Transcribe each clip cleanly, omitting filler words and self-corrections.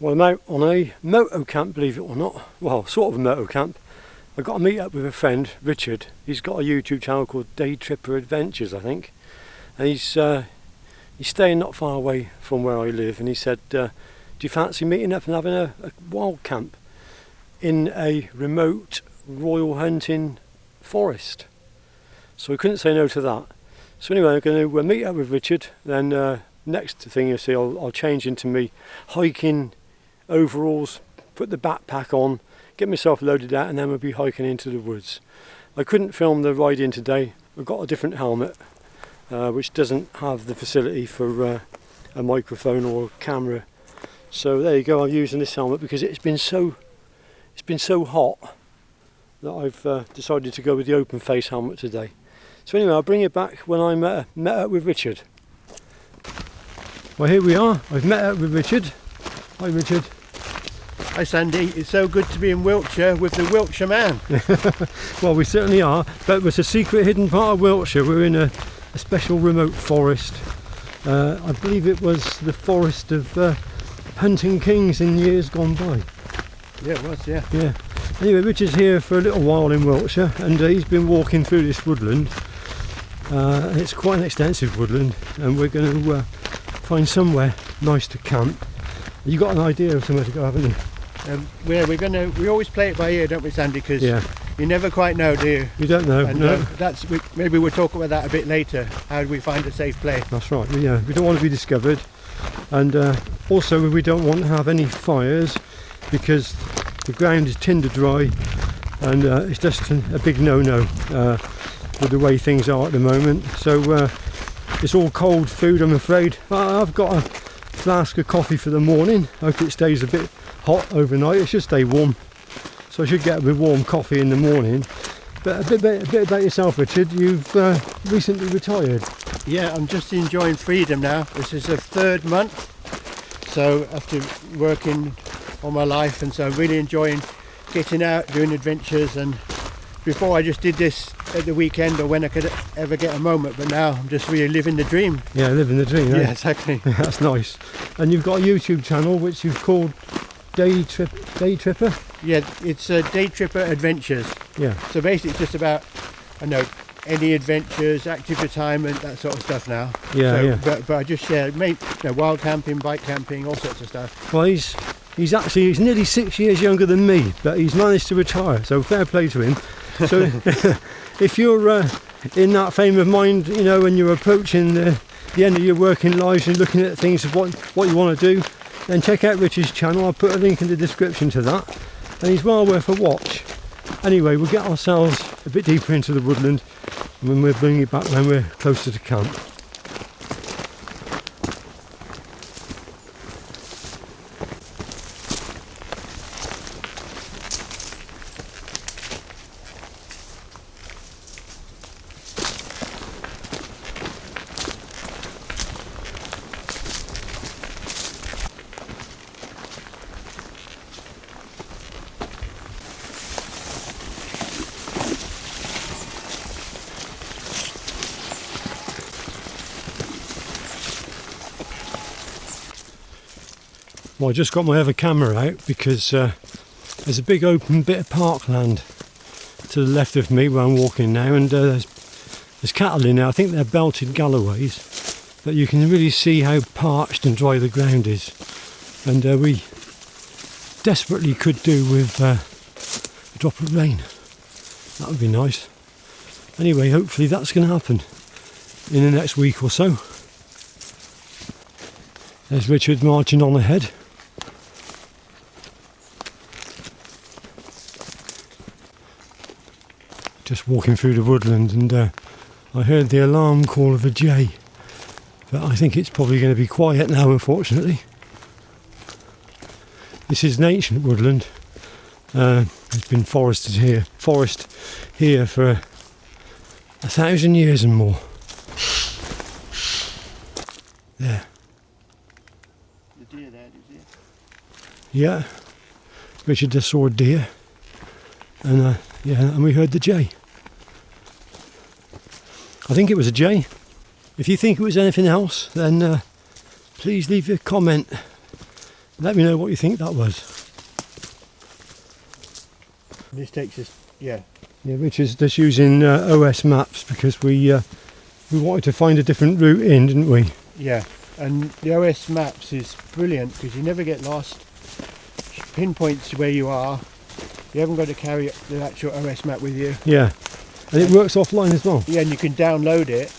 Well, I'm out on a moto camp, believe it or not. Well, sort of a moto camp. I got to meet up with a friend, Richard. He's got a YouTube channel called Day Tripper Adventures, I think. And he's staying not far away from where I live. And he said, do you fancy meeting up and having a wild camp in a remote royal hunting forest? So we couldn't say no to that. So anyway, I'm going to meet up with Richard. Then next thing you see, I'll change into me hiking overalls, put the backpack on, get myself loaded out, and then we'll be hiking into the woods. I couldn't film the ride in today. I've got a different helmet which doesn't have the facility for a microphone or a camera. So there you go, I'm using this helmet because it's been so hot that I've decided to go with the open face helmet today. So anyway, I'll bring you back when I met up with Richard. Well, here we are. I've met up with Richard. Hi Richard. Hi Sandy, it's so good to be in Wiltshire with the Wiltshire man. Well, we certainly are, but it's a secret hidden part of Wiltshire. We're in a special remote forest. I believe it was the forest of hunting kings in years gone by. Yeah, it was, yeah. Yeah. Anyway, Richard's here for a little while in Wiltshire, and he's been walking through this woodland. It's quite an extensive woodland, and we're going to find somewhere nice to camp. You got an idea of somewhere to go, haven't you? We always play it by ear, don't we, Sandy? Because you never quite know, do you? You don't know. And, no. Maybe we'll talk about that a bit later. How do we find a safe place? That's right. Yeah, we don't want to be discovered, and also we don't want to have any fires because the ground is tinder dry, and it's just a big no-no with the way things are at the moment. So it's all cold food, I'm afraid. I've got a flask of coffee for the morning. Hope it stays a bit hot overnight. It should stay warm, so I should get a bit warm coffee in the morning. But a bit about yourself, Richard. You've recently retired. Yeah, I'm just enjoying freedom now. This is the 3rd month, so after working all my life, and so I'm really enjoying getting out, doing adventures. And before I just did this at the weekend or when I could ever get a moment, but now I'm just really living the dream. Yeah, living the dream. Yeah, exactly. That's nice. And you've got a YouTube channel which you've called Day Tripper? Yeah, it's Day Tripper Adventures. Yeah. So basically it's just about, I know, any adventures, active retirement, that sort of stuff now. Yeah, so, yeah. But I just share wild camping, bike camping, all sorts of stuff. Well, he's nearly 6 years younger than me, but he's managed to retire, so fair play to him. So if you're in that frame of mind, you know, when you're approaching the end of your working lives and looking at things of what you want to do, then check out Richard's channel. I'll put a link in the description to that, and he's well worth a watch. Anyway, we'll get ourselves a bit deeper into the woodland, and then we'll bring you back when we're closer to camp. Well, I just got my other camera out because there's a big open bit of parkland to the left of me where I'm walking now, and there's cattle in there. I think they're belted Galloways, but you can really see how parched and dry the ground is, and we desperately could do with a drop of rain. That would be nice. Anyway, hopefully that's going to happen in the next week or so. There's Richard marching on ahead. Just walking through the woodland, and I heard the alarm call of a jay, but I think it's probably going to be quiet now, unfortunately. This is an ancient woodland. There's been forest here for 1,000 years and more. There. The deer there, is it? Yeah, Richard just saw a deer, and and we heard the jay. I think it was a jay. If you think it was anything else, then please leave a comment Let me know what you think that was. This takes us, yeah. Yeah, which is just using OS maps because we wanted to find a different route in, didn't we? Yeah, and the OS maps is brilliant because you never get lost. Pinpoints where you are. You haven't got to carry the actual OS map with you. Yeah, and it works offline as well. Yeah, and you can download it.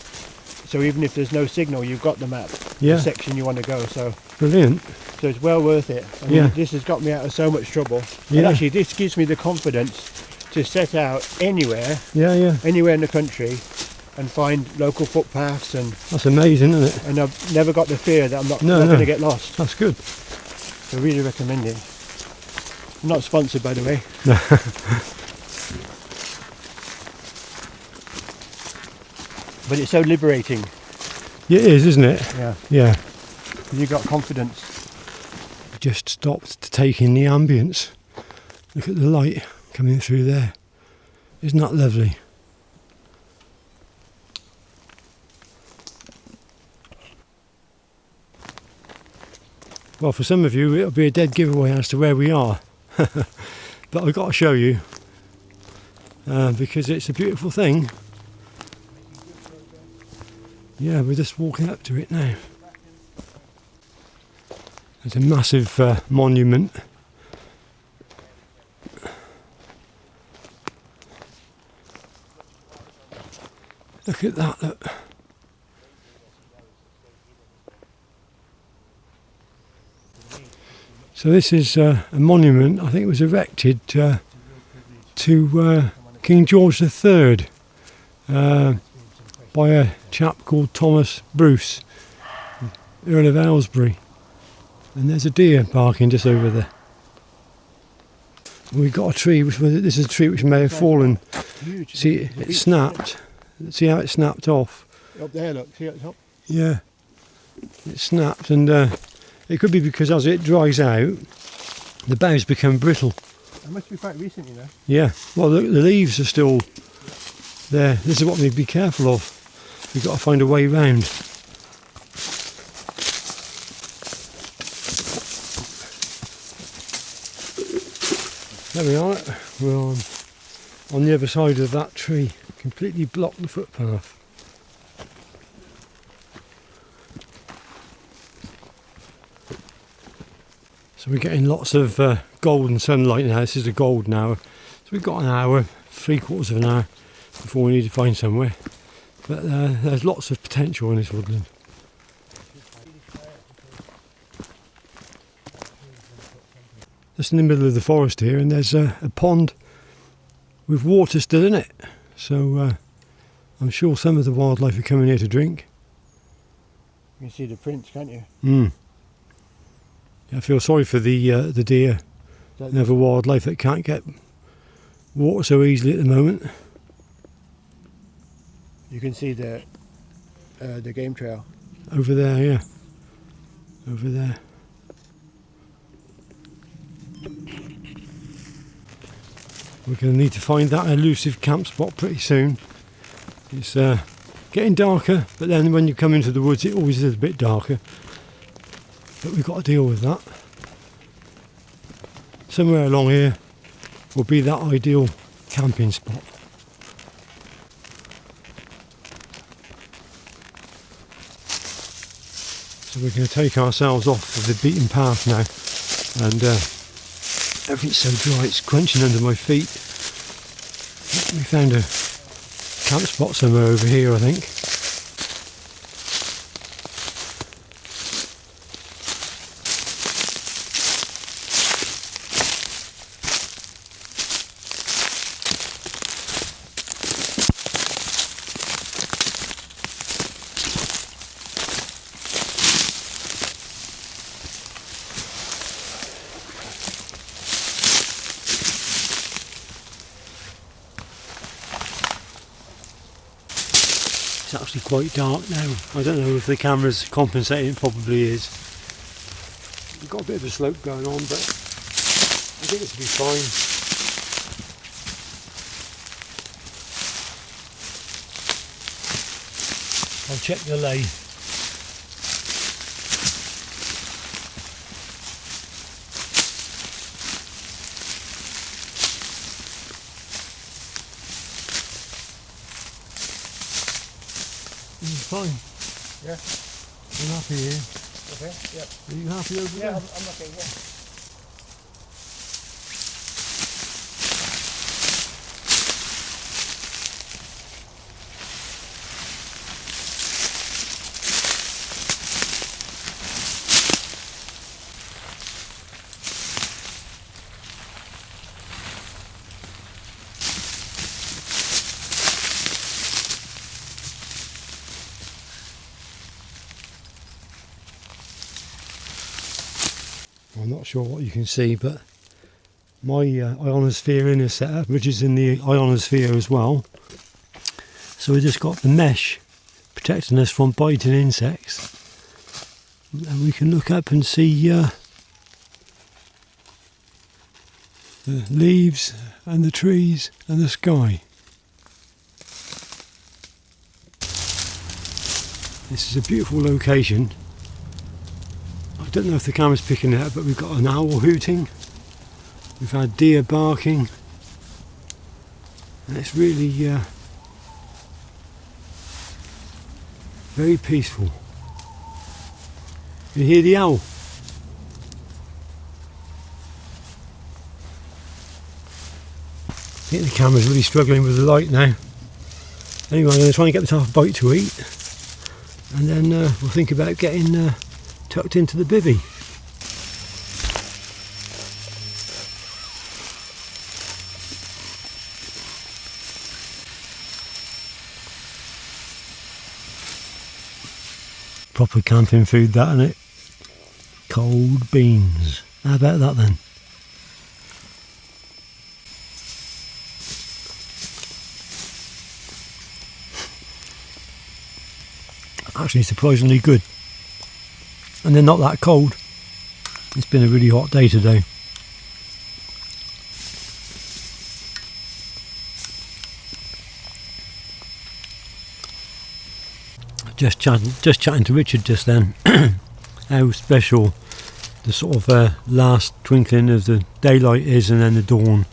So even if there's no signal, you've got the map, Yeah. the section you want to go. So Brilliant. so it's well worth it. I mean, Yeah. this has got me out of so much trouble. Yeah. And actually, this gives me the confidence to set out anywhere Yeah. in the country and find local footpaths, and That's amazing, isn't it? I've never got the fear that I'm not No. going to get lost. That's good. So I really recommend it. I'm not sponsored, by the way. But it's so liberating. Yeah, it is, isn't it? Yeah. Yeah. You got confidence. Just stopped to take in the ambience. Look at the light coming through there. Isn't that lovely? Well, for some of you it'll be a dead giveaway as to where we are. But I've got to show you because it's a beautiful thing. Yeah, we're just walking up to it now. There's a massive monument. Look at that, look. So this is a monument, I think it was erected to King George III by a chap called Thomas Bruce, Earl of Aylesbury. And there's a deer barking just over there. We've got a tree, this is a tree which may have fallen. Huge. See, it snapped. See how it snapped off? Up there, look. See at the top? Yeah. It snapped, and it could be because as it dries out, the boughs become brittle. That must be quite recent, you know. Yeah. Well, the leaves are still there. This is what we need to be careful of. We've got to find a way round. There we are. We're on the other side of that tree. Completely blocked the footpath. So we're getting lots of golden sunlight now. This is a golden hour. So we've got an hour, 3/4 of an hour before we need to find somewhere. But there's lots of potential in this woodland. Just in the middle of the forest here, and there's a pond with water still in it. So I'm sure some of the wildlife are coming here to drink. You can see the prints, can't you? I feel sorry for the deer and other wildlife that can't get water so easily at the moment. You can see the game trail. Over there, yeah. Over there. We're going to need to find that elusive camp spot pretty soon. It's getting darker, but then when you come into the woods it always is a bit darker. But we've got to deal with that. Somewhere along here will be that ideal camping spot. So we're going to take ourselves off of the beaten path now, and everything's so dry it's crunching under my feet. We found a camp spot somewhere over here, I think. It's actually quite dark now. I don't know if the camera's compensating, it probably is. We've got a bit of a slope going on, but I think this will be fine. I'll check the lay. This is fine. Yeah. I'm happy here. Okay. Yep. Are you happy over there? Yeah, I'm okay. Yeah. I'm not sure what you can see, but my ionosphere inner setup, which is in the ionosphere as well. So we just got the mesh protecting us from biting insects, and we can look up and see the leaves and the trees and the sky. This is a beautiful location. I don't know if the camera's picking it up, but we've got an owl hooting, we've had deer barking, and it's really very peaceful. You hear the owl? I think the camera's really struggling with the light now. Anyway, I'm going to try and get myself a bite to eat, and then we'll think about getting tucked into the bivvy. Proper camping food, that, isn't it? Cold beans. How about that then? Actually surprisingly good. And they're not that cold. It's been a really hot day today. Just chatting to Richard just then. How special the sort of last twinkling of the daylight is, and then the dawn.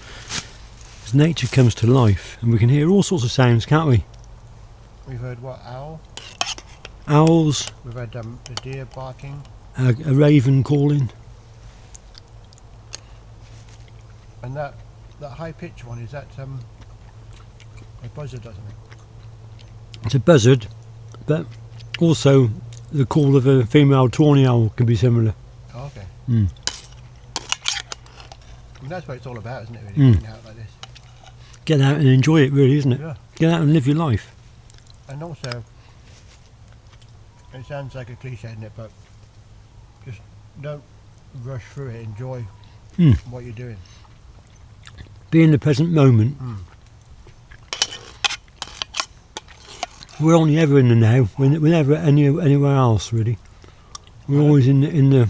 As nature comes to life, and we can hear all sorts of sounds, can't we? We've heard what? Owl? Owls. We've had the deer barking. A raven calling. And that high pitched one, is that a buzzard or something? It's a buzzard, but also the call of a female tawny owl can be similar. Oh, okay. Mm. I mean, that's what it's all about, isn't it, really, getting out like this? Get out and enjoy it, really, isn't it? Yeah. Get out and live your life. And also, it sounds like a cliche, isn't it, but just don't rush through it, enjoy what you're doing. Be in the present moment. We're only ever in the now. We're never anywhere else, really. We're always in the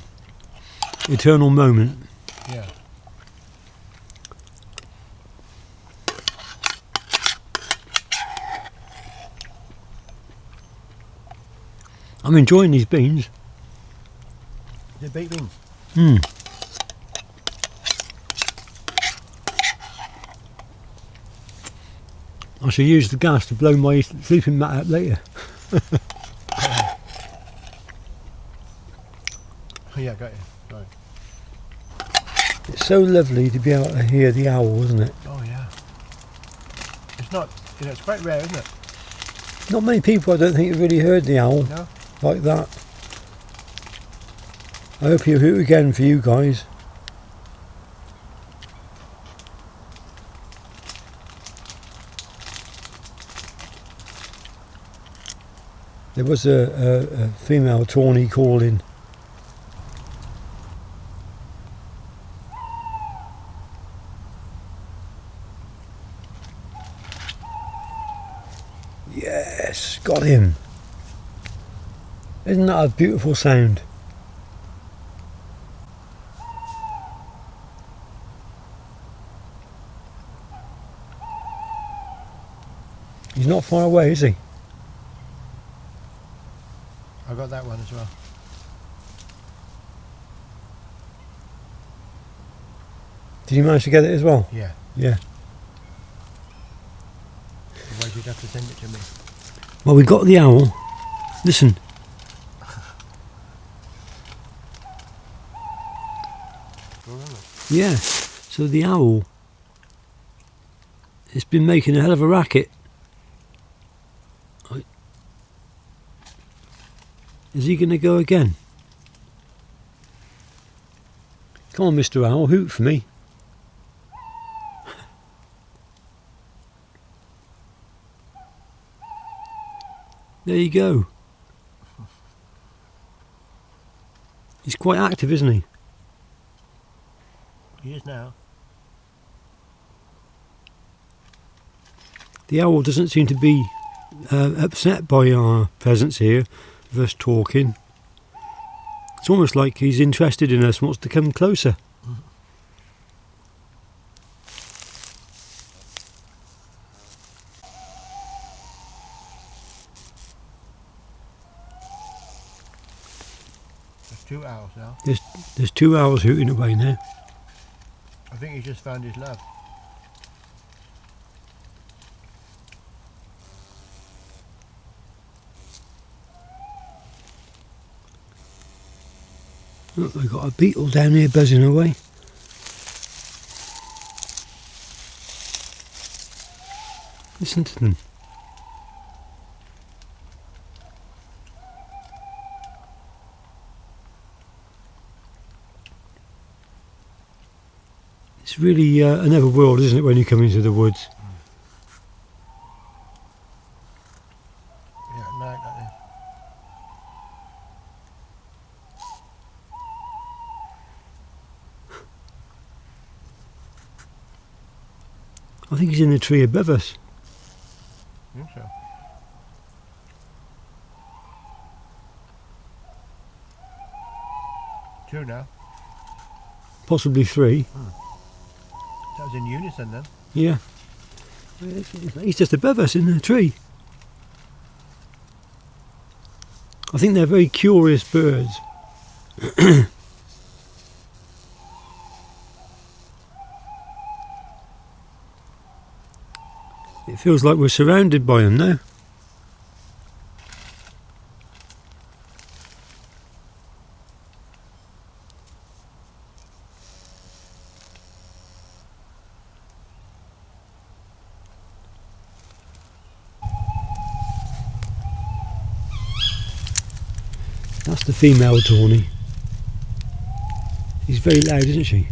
eternal moment. Yeah. I'm enjoying these beans. They're baked beans. I shall use the gas to blow my sleeping mat up later. Yeah, got you. Sorry. It's so lovely to be able to hear the owl, isn't it? Oh yeah. It's not, it's quite rare, isn't it? Not many people, I don't think, have really heard the owl like that. I hope he'll hoot again for you guys. There was a female tawny calling. Yes, got him. Isn't that a beautiful sound? He's not far away, is he? I got that one as well. Did you manage to get it as well? Yeah. Yeah. Otherwise you'd have to send it to me. Well, we got the owl. Listen. Yeah, so the owl, it's been making a hell of a racket. Is he going to go again? Come on, Mr. Owl, hoot for me. There you go. He's quite active, isn't he? He is now. The owl doesn't seem to be upset by our presence here, with us talking. It's almost like he's interested in us and wants to come closer. There's 2 owls now. There's 2 owls hooting away now. I think he just found his love. Look, we've got a beetle down here buzzing away. Listen to them. It's really another world, isn't it, when you come into the woods? Yeah, at night like this. I think he's in the tree above us. I think so. Two now. Possibly 3. That was in unison then. Yeah. He's just above us in the tree. I think they're very curious birds. It feels like we're surrounded by them now. That's the female tawny. She's very loud, isn't she?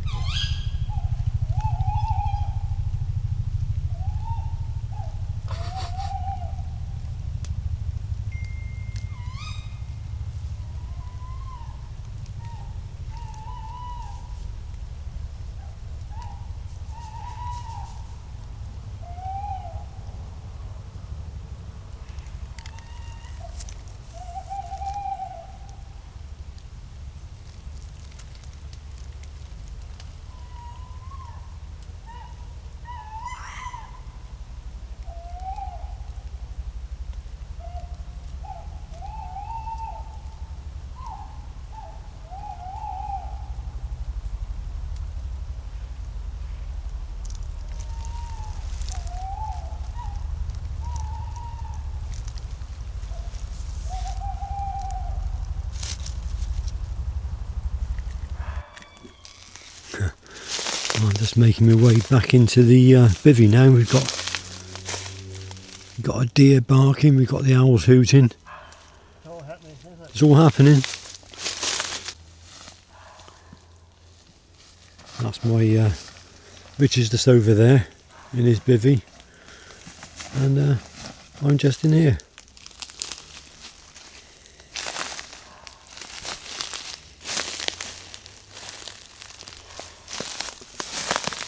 I'm just making my way back into the bivvy now. We've got a deer barking, we've got the owls hooting. It's all happening, isn't it? It's all happening. That's my Richard's just over there in his bivvy, and I'm just in here.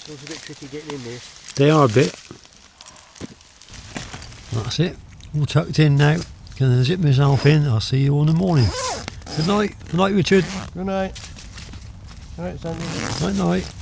It's a bit tricky getting in there. They are a bit. That's it. All tucked in now. Gonna zip myself in. I'll see you all in the morning. Good night. Good night, Richard. Good night. Good night, Sandy. Night night.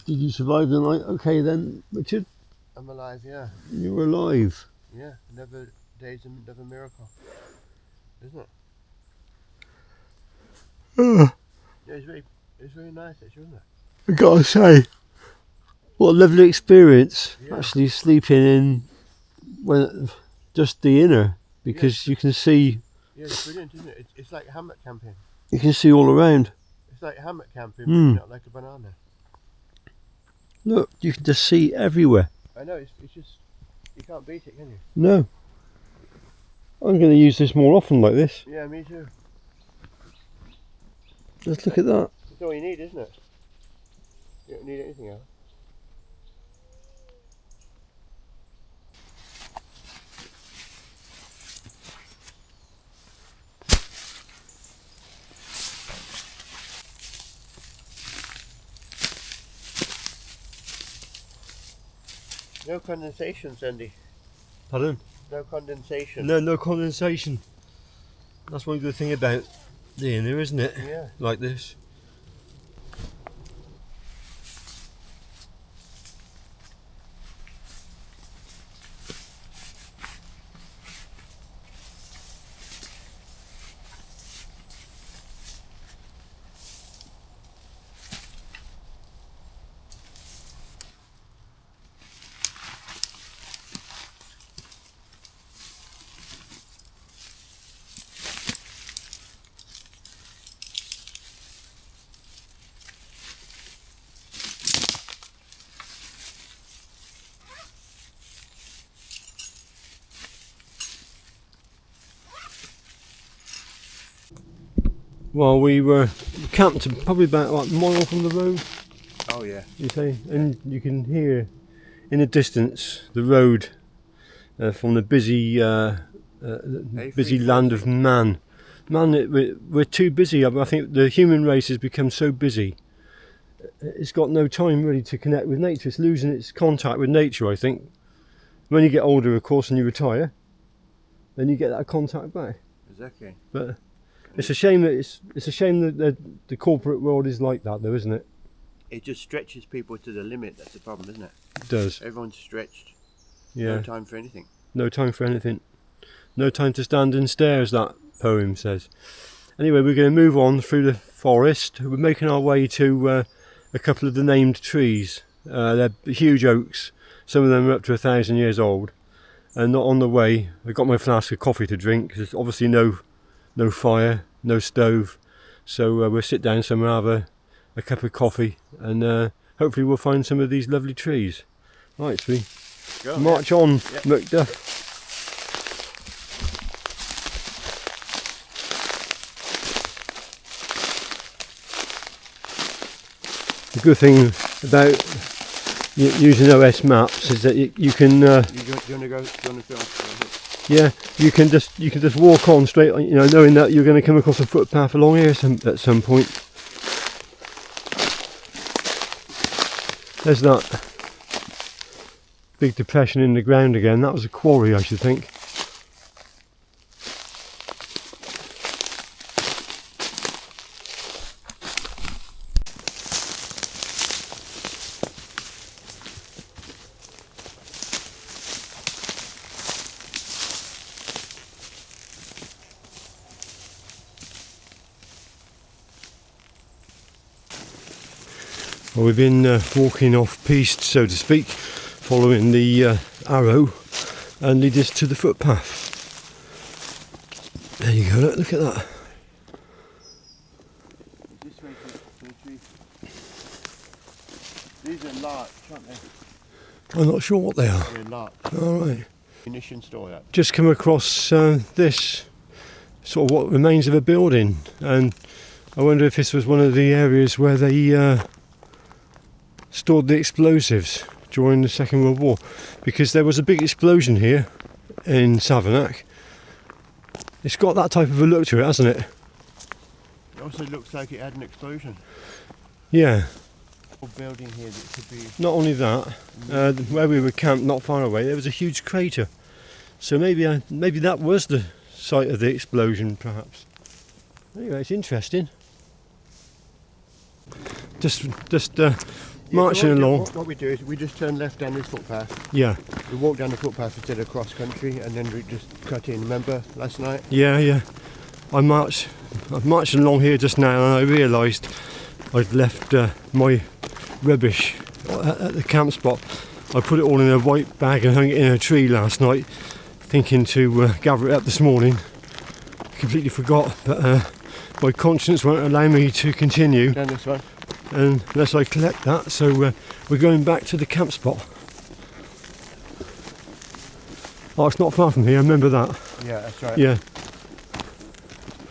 Did you survive the night okay then, Richard? I'm alive, yeah. You were alive. Yeah, another day's another miracle, isn't it? Yeah, it's very nice actually, isn't it? I gotta say, what a lovely experience, Yeah. actually sleeping in just the inner, because you can see. Yeah, it's brilliant, isn't it? It's like hammock camping. You can see all around. It's like hammock camping, but you're not like a banana. Look, you can just see everywhere. I know, it's just, you can't beat it, can you? No. I'm going to use this more often like this. Yeah, me too. Just look at that. It's all you need, isn't it? You don't need anything else. No condensation, Sandy. Pardon? No condensation. No condensation. That's one good thing about the inner, isn't it? Yeah. Like this. Well, we were camped probably about a mile from the road. Oh yeah. You say, and you can hear in the distance the road from the busy land of man. We're too busy. I think the human race has become so busy. It's got no time really to connect with nature. It's losing its contact with nature, I think. When you get older, of course, and you retire, then you get that contact back. Exactly. But it's a shame that the corporate world is like that, though, isn't it? It just stretches people to the limit. That's the problem, isn't it? It does. Everyone's stretched. Yeah. No time for anything. No time for anything. No time to stand and stare, as that poem says. Anyway, we're going to move on through the forest. We're making our way to a couple of the named trees. They're huge oaks. Some of them are up to 1,000 years old. And on the way, I got my flask of coffee to drink. There's obviously no fire, no stove. So we'll sit down somewhere, have a cup of coffee, and hopefully we'll find some of these lovely trees. Right, so we march on, Macduff. The good thing about using OS maps is that you can. Do you want to film? Yeah, you can just walk on straight, knowing that you're going to come across a footpath along here at some point. There's that big depression in the ground again. That was a quarry, I should think. Well, we've been walking off piste, so to speak, following the arrow, and lead us to the footpath. There you go, look at that. This way to the tree. These are larch, aren't they? I'm not sure what they are. They're larch. Alright. Munition store, that. Just come across this, sort of what remains of a building, and I wonder if this was one of the areas where they stored the explosives during the Second World War, because there was a big explosion here in Savernake. It's got that type of a look to it, hasn't it? It also looks like it had an explosion. Yeah. A building here that could be. Not only that, where we were camped not far away, there was a huge crater. So maybe that was the site of the explosion, perhaps. Anyway, it's interesting. Just marching along. What we do is we just turn left down this footpath. Yeah, We walk down the footpath instead of cross country, and then we just cut in. Remember last night? yeah. I'm marching along here just now, and I realised I'd left my rubbish at the camp spot. I put it all in a white bag and hung it in a tree last night, thinking to gather it up this morning. Completely forgot, but my conscience won't allow me to continue Down this one. unless I collect that. So we're going back to the camp spot. Oh, it's not far from here. Remember that? Yeah, that's right. Yeah.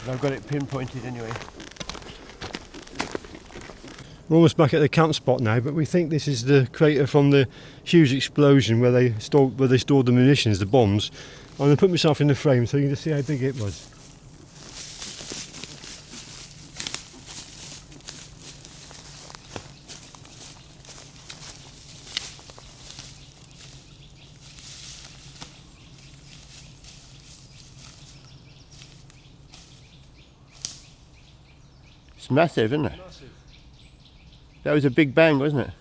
I've got it pinpointed anyway. We're almost back at the camp spot now, but we think this is the crater from the huge explosion where they stored the munitions, the bombs. I'm going to put myself in the frame so you can just see how big it was. It's massive, isn't it? Massive. That was a big bang, wasn't it?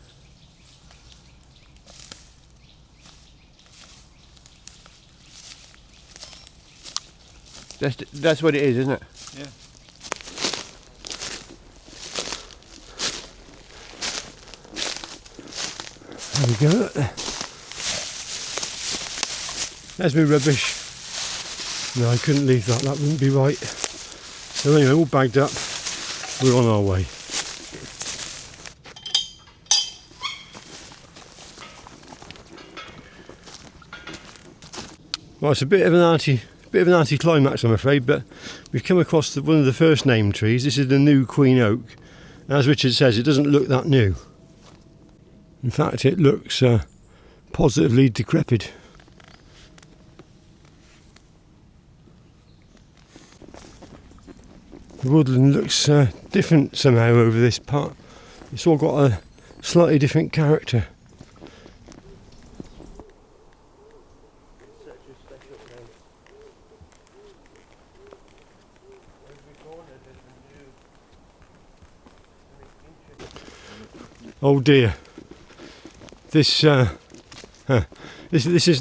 That's what it is, isn't it? Yeah. There we go. There's my rubbish. No, I couldn't leave that. That wouldn't be right. So anyway, all bagged up. We're on our way. Well, it's a bit of an anti-climax, I'm afraid, but we've come across one of the first named trees. This is the new Queen Oak. As Richard says, it doesn't look that new. In fact, it looks positively decrepit. The woodland looks different somehow over this part. It's all got a slightly different character. Oh dear. This is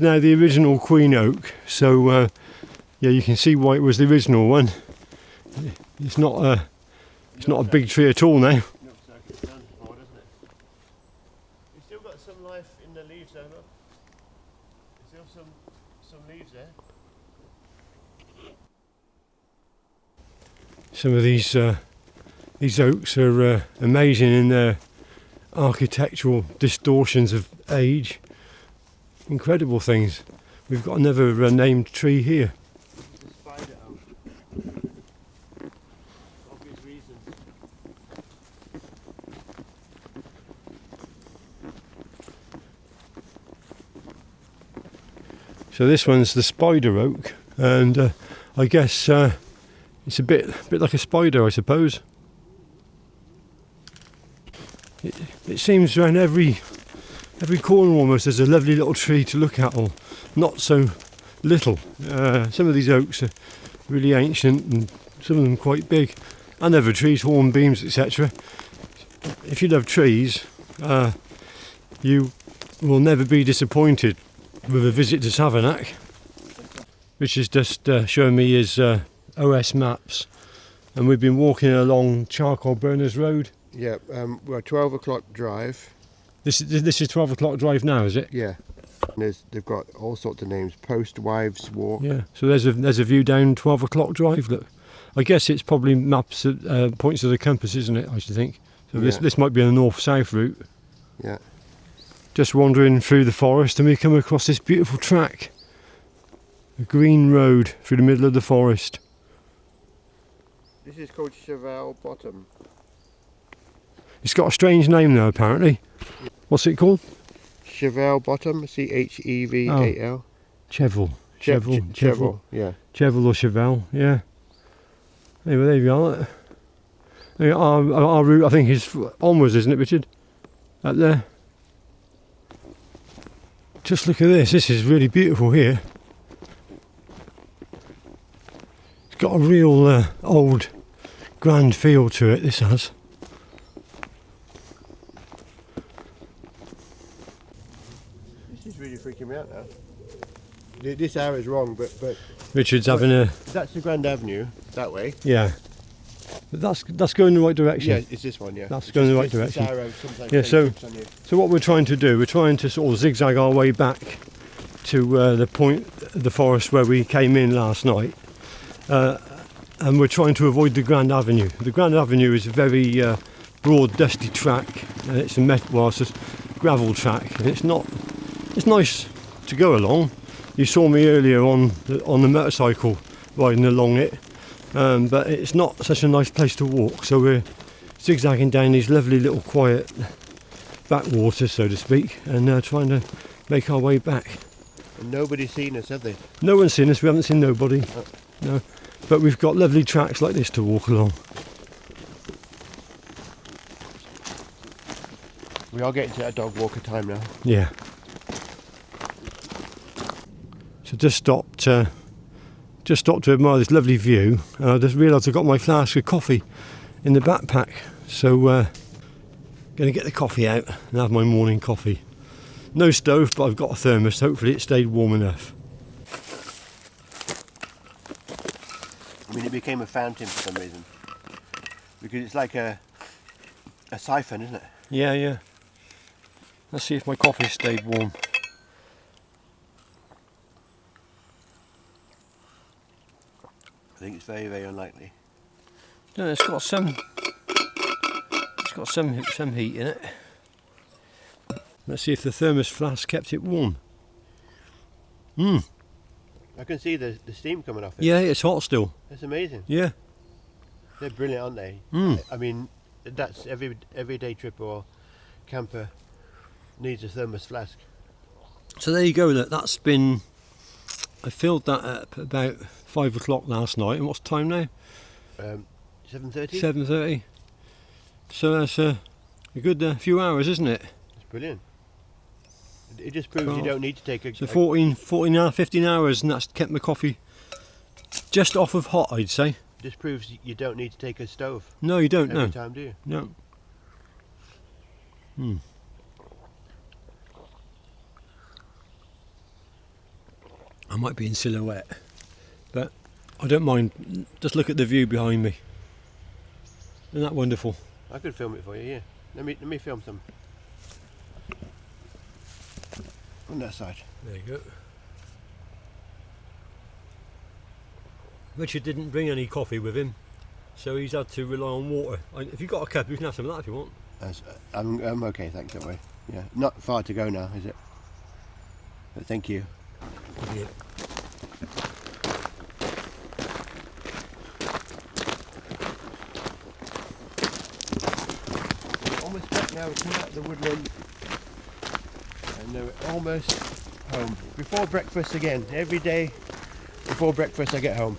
now the original Queen Oak. So yeah, you can see why it was the original one. It's not a big tree at all now. Looks like it's done for, doesn't it? It's still got some life in the leaves though, look. There's still some leaves there. Some of these oaks are amazing in their architectural distortions of age. Incredible things. We've got another named tree here. It's a spider oak. Obvious reasons. So this one's the spider oak, and I guess it's a bit like a spider, I suppose. It seems around every corner almost there's a lovely little tree to look at, or not so little. Some of these oaks are really ancient and some of them quite big, and other trees, hornbeams, etc. If you love trees, you will never be disappointed with a visit to Savernake, which is just showing me his OS maps, and we've been walking along Charcoal Burners Road. Yeah, we're 12 o'clock drive. This is 12 o'clock drive now, is it? Yeah. And they've got all sorts of names. Post Wives Walk. Yeah. So there's a view down 12 o'clock drive. Look, I guess it's probably maps at points of the compass, isn't it? I should think. So Yeah. this might be a north-south route. Yeah. Just wandering through the forest, and we come across this beautiful track, a green road through the middle of the forest. This is called Cheval Bottom. It's got a strange name though, apparently. What's it called? Cheval Bottom, Cheval. Cheval. Cheval, yeah. Cheval or Cheval, yeah. Anyway, there you are. Our route, I think, is onwards, isn't it, Richard? Up there. Just look at this. This is really beautiful here. It's got a real old, grand feel to it, this has. really freaking me out now. This arrow is wrong, but Richard's having a... That's the Grand Avenue, that way. Yeah. But that's going in the right direction. Yeah, it's this one, yeah. That's going in the right direction. This arrow sometimes Yeah, so on you. what we're trying to do, we're trying to sort of zigzag our way back to the point, the forest where we came in last night. And we're trying to avoid the Grand Avenue. The Grand Avenue is a very broad, dusty track, and it's it's a gravel track, and it's nice to go along. You saw me earlier on the motorcycle riding along it, but it's not such a nice place to walk, so we're zigzagging down these lovely little quiet backwaters, so to speak, and trying to make our way back. And nobody's seen us, have they? No one's seen us, we haven't seen nobody. Oh. No. But we've got lovely tracks like this to walk along. We are getting to that dog walker time now. Yeah. So just stopped to admire this lovely view, and I just realised I got my flask of coffee in the backpack. So going to get the coffee out and have my morning coffee. No stove, but I've got a thermos. Hopefully it stayed warm enough. I mean, it became a fountain for some reason, because it's like a siphon, isn't it? Yeah, yeah. Let's see if my coffee stayed warm. I think it's very, very unlikely. No, it's got some heat in it. Let's see if the thermos flask kept it warm. I can see the steam coming off it. Yeah, it's hot still. That's amazing. Yeah. They're brilliant, aren't they? I mean, that's everyday tripper or camper needs a thermos flask. So there you go. That's been. I filled that up about 5 o'clock last night. And what's the time now? 7:30. 7:30. So that's a good few hours, isn't it? It's brilliant. It just proves you don't need to take a... So 15 hours, and that's kept my coffee just off of hot, I'd say. Just proves you don't need to take a stove. No, you don't. Every time, do you? No. I might be in silhouette, but I don't mind. Just look at the view behind me. Isn't that wonderful? I could film it for you. Yeah. Let me film some. On that side. There you go. Richard didn't bring any coffee with him, so he's had to rely on water. If you've got a cup, you can have some of that if you want. I'm okay, thanks, don't worry. Yeah, not far to go now, is it? But thank you. Yeah. We're almost back now, we come out of the woodland and we're almost home. Before breakfast again, every day before breakfast I get home.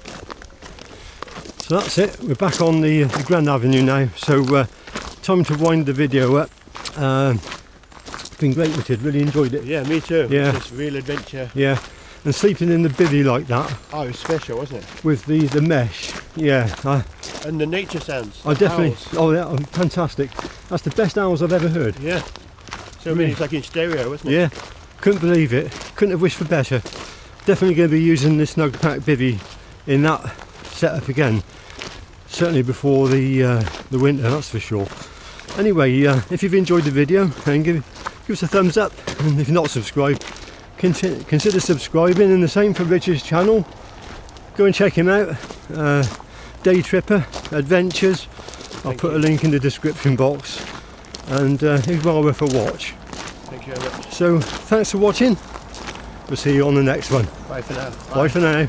So that's it, we're back on the Grand Avenue now, so time to wind the video up. It's been great, Richard, really enjoyed it. Yeah, me too. Yeah. It's just real adventure. Yeah, and sleeping in the bivvy like that. Oh, it was special, wasn't it? With the mesh, yeah. And the nature sounds. I definitely, Owls. oh yeah, fantastic. That's the best owls I've ever heard. Yeah. So I mean, it's like in stereo, wasn't it? Yeah, couldn't believe it, couldn't have wished for better. Definitely going to be using this Snugpak Bivi in that setup again. Certainly before the winter, that's for sure. Anyway, if you've enjoyed the video, then give us a thumbs up, and if you're not subscribed, consider subscribing, and the same for Richard's channel. Go and check him out, Day Tripper Adventures. I'll put a link in the description box, and he's well worth a watch. Thank you very much. So thanks for watching, we'll see you on the next one. Bye for now. Bye for now.